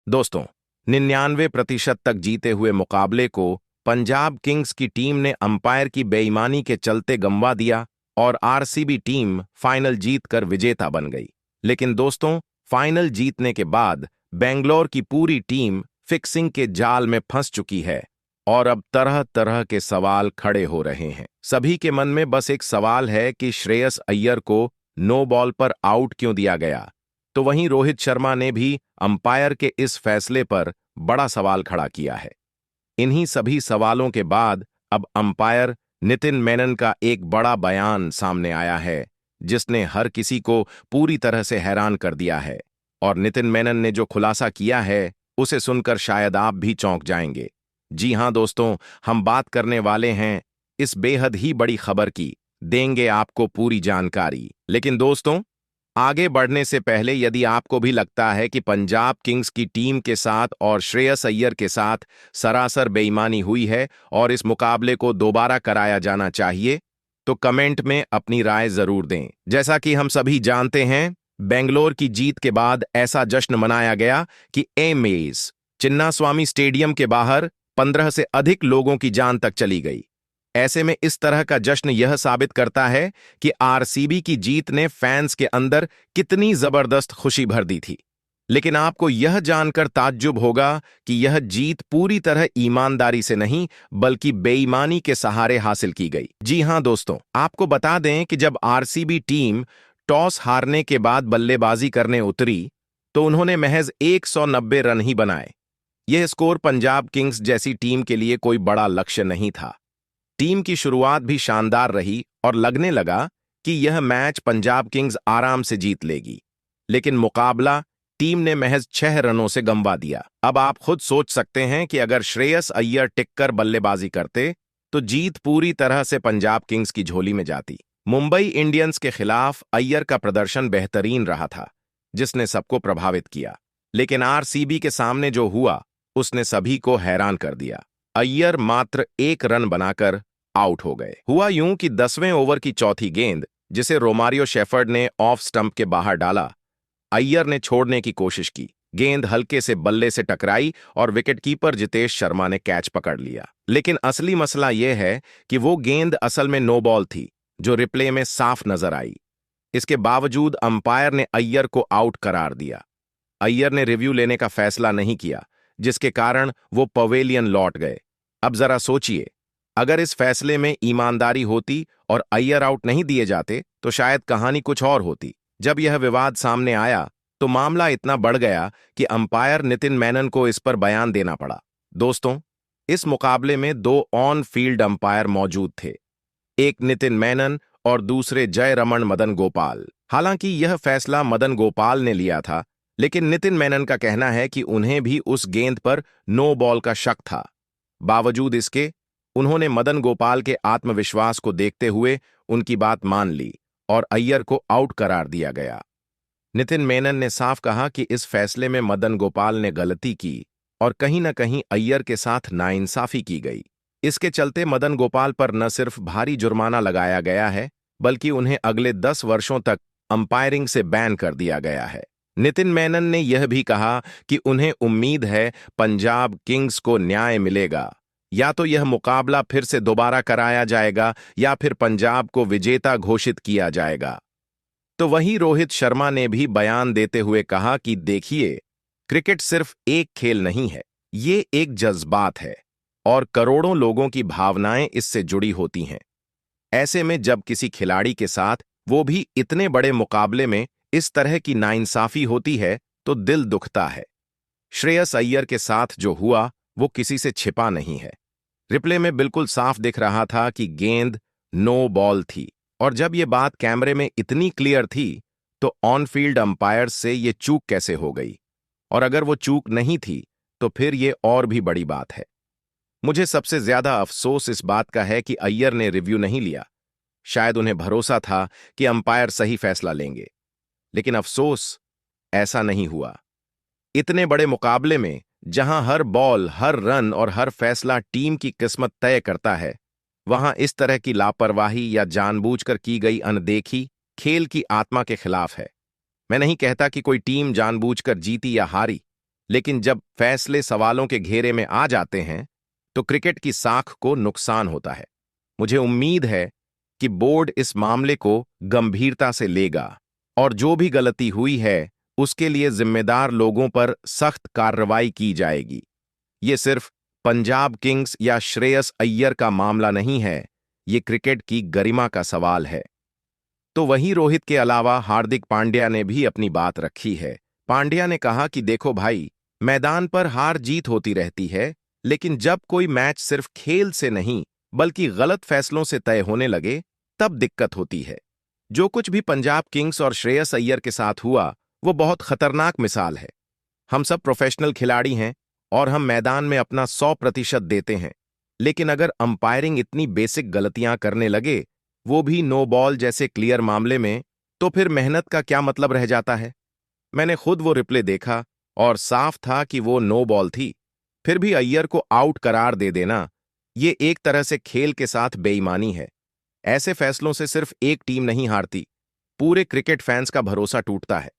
दोस्तों, 99% तक जीते हुए मुकाबले को पंजाब किंग्स की टीम ने अंपायर की बेईमानी के चलते गंवा दिया और आरसीबी टीम फाइनल जीतकर विजेता बन गई। लेकिन दोस्तों, फाइनल जीतने के बाद बेंगलोर की पूरी टीम फिक्सिंग के जाल में फंस चुकी है और अब तरह तरह के सवाल खड़े हो रहे हैं। सभी के मन में बस एक सवाल है कि श्रेयस अय्यर को नो बॉल पर आउट क्यों दिया गया। तो वहीं रोहित शर्मा ने भी अंपायर के इस फैसले पर बड़ा सवाल खड़ा किया है। इन्हीं सभी सवालों के बाद अब अंपायर नितिन मेनन का एक बड़ा बयान सामने आया है, जिसने हर किसी को पूरी तरह से हैरान कर दिया है। और नितिन मेनन ने जो खुलासा किया है, उसे सुनकर शायद आप भी चौंक जाएंगे। जी हां दोस्तों, हम बात करने वाले हैं इस बेहद ही बड़ी खबर की, देंगे आपको पूरी जानकारी। लेकिन दोस्तों, आगे बढ़ने से पहले यदि आपको भी लगता है कि पंजाब किंग्स की टीम के साथ और श्रेयस अय्यर के साथ सरासर बेईमानी हुई है और इस मुकाबले को दोबारा कराया जाना चाहिए, तो कमेंट में अपनी राय जरूर दें। जैसा कि हम सभी जानते हैं, बेंगलोर की जीत के बाद ऐसा जश्न मनाया गया कि एमेज चिन्नास्वामी स्टेडियम के बाहर 15 से अधिक लोगों की जान तक चली गई। ऐसे में इस तरह का जश्न यह साबित करता है कि आरसीबी की जीत ने फैंस के अंदर कितनी जबरदस्त खुशी भर दी थी। लेकिन आपको यह जानकर ताज्जुब होगा कि यह जीत पूरी तरह ईमानदारी से नहीं, बल्कि बेईमानी के सहारे हासिल की गई। जी हां दोस्तों, आपको बता दें कि जब आरसीबी टीम टॉस हारने के बाद बल्लेबाजी करने उतरी, तो उन्होंने महज 190 रन ही बनाए। यह स्कोर पंजाब किंग्स जैसी टीम के लिए कोई बड़ा लक्ष्य नहीं था। टीम की शुरुआत भी शानदार रही और लगने लगा कि यह मैच पंजाब किंग्स आराम से जीत लेगी। लेकिन मुकाबला टीम ने महज 6 रनों से गंवा दिया। अब आप खुद सोच सकते हैं कि अगर श्रेयस अय्यर टिककर बल्लेबाजी करते, तो जीत पूरी तरह से पंजाब किंग्स की झोली में जाती। मुंबई इंडियंस के खिलाफ अय्यर का प्रदर्शन बेहतरीन रहा था, जिसने सबको प्रभावित किया। लेकिन आरसीबी के सामने जो हुआ, उसने सभी को हैरान कर दिया। अय्यर मात्र 1 रन बनाकर आउट हो गए। हुआ यूं कि 10वें ओवर की चौथी गेंद, जिसे रोमारियो शेफर्ड ने ऑफ स्टंप के बाहर डाला, अय्यर ने छोड़ने की कोशिश की। गेंद हल्के से बल्ले से टकराई और विकेटकीपर जितेश शर्मा ने कैच पकड़ लिया। लेकिन असली मसला यह है कि वो गेंद असल में नो बॉल थी, जो रिप्ले में साफ नजर आई। इसके बावजूद अंपायर ने अय्यर को आउट करार दिया। अय्यर ने रिव्यू लेने का फैसला नहीं किया, जिसके कारण वो पवेलियन लौट गए। अब जरा सोचिए, अगर इस फैसले में ईमानदारी होती और अय्यर आउट नहीं दिए जाते, तो शायद कहानी कुछ और होती। जब यह विवाद सामने आया, तो मामला इतना बढ़ गया कि अंपायर नितिन मेनन को इस पर बयान देना पड़ा। दोस्तों, इस मुकाबले में 2 ऑन फील्ड अंपायर मौजूद थे, एक नितिन मेनन और दूसरे जयरमण मदन गोपाल। हालांकि यह फैसला मदन गोपाल ने लिया था, लेकिन नितिन मेनन का कहना है कि उन्हें भी उस गेंद पर नो बॉल का शक था। बावजूद इसके, उन्होंने मदन गोपाल के आत्मविश्वास को देखते हुए उनकी बात मान ली और अय्यर को आउट करार दिया गया। नितिन मेनन ने साफ कहा कि इस फैसले में मदन गोपाल ने गलती की और कहीं न कहीं अय्यर के साथ नाइंसाफी की गई। इसके चलते मदन गोपाल पर न सिर्फ भारी जुर्माना लगाया गया है, बल्कि उन्हें अगले 10 वर्षों तक अंपायरिंग से बैन कर दिया गया है। नितिन मेनन ने यह भी कहा कि उन्हें उम्मीद है पंजाब किंग्स को न्याय मिलेगा। या तो यह मुकाबला फिर से दोबारा कराया जाएगा या फिर पंजाब को विजेता घोषित किया जाएगा। तो वहीं रोहित शर्मा ने भी बयान देते हुए कहा कि देखिए, क्रिकेट सिर्फ एक खेल नहीं है, ये एक जज्बात है और करोड़ों लोगों की भावनाएं इससे जुड़ी होती हैं। ऐसे में जब किसी खिलाड़ी के साथ, वो भी इतने बड़े मुकाबले में, इस तरह की नाइंसाफी होती है, तो दिल दुखता है। श्रेयस अय्यर के साथ जो हुआ, वो किसी से छिपा नहीं है। रिप्ले में बिल्कुल साफ दिख रहा था कि गेंद नो बॉल थी, और जब ये बात कैमरे में इतनी क्लियर थी, तो ऑन फील्ड अंपायर से ये चूक कैसे हो गई? और अगर वो चूक नहीं थी, तो फिर ये और भी बड़ी बात है। मुझे सबसे ज्यादा अफसोस इस बात का है कि अय्यर ने रिव्यू नहीं लिया। शायद उन्हें भरोसा था कि अंपायर सही फैसला लेंगे, लेकिन अफसोस, ऐसा नहीं हुआ। इतने बड़े मुकाबले में, जहां हर बॉल, हर रन और हर फैसला टीम की किस्मत तय करता है, वहां इस तरह की लापरवाही या जानबूझकर की गई अनदेखी खेल की आत्मा के खिलाफ है। मैं नहीं कहता कि कोई टीम जानबूझकर जीती या हारी, लेकिन जब फैसले सवालों के घेरे में आ जाते हैं तो क्रिकेट की साख को नुकसान होता है। मुझे उम्मीद है कि बोर्ड इस मामले को गंभीरता से लेगा और जो भी गलती हुई है उसके लिए जिम्मेदार लोगों पर सख्त कार्रवाई की जाएगी। ये सिर्फ पंजाब किंग्स या श्रेयस अय्यर का मामला नहीं है, ये क्रिकेट की गरिमा का सवाल है। तो वहीं रोहित के अलावा हार्दिक पांड्या ने भी अपनी बात रखी है। पांड्या ने कहा कि देखो भाई, मैदान पर हार जीत होती रहती है, लेकिन जब कोई मैच सिर्फ खेल से नहीं बल्कि गलत फैसलों से तय होने लगे तब दिक्कत होती है। जो कुछ भी पंजाब किंग्स और श्रेयस अय्यर के साथ हुआ वो बहुत खतरनाक मिसाल है। हम सब प्रोफेशनल खिलाड़ी हैं और हम मैदान में अपना 100% देते हैं, लेकिन अगर अंपायरिंग इतनी बेसिक गलतियां करने लगे, वो भी नो बॉल जैसे क्लियर मामले में, तो फिर मेहनत का क्या मतलब रह जाता है। मैंने खुद वो रिप्ले देखा और साफ था कि वो नो बॉल थी। फिर भी अय्यर को आउट करार दे देना, ये एक तरह से खेल के साथ बेईमानी है। ऐसे फैसलों से सिर्फ एक टीम नहीं हारती, पूरे क्रिकेट फैंस का भरोसा टूटता है।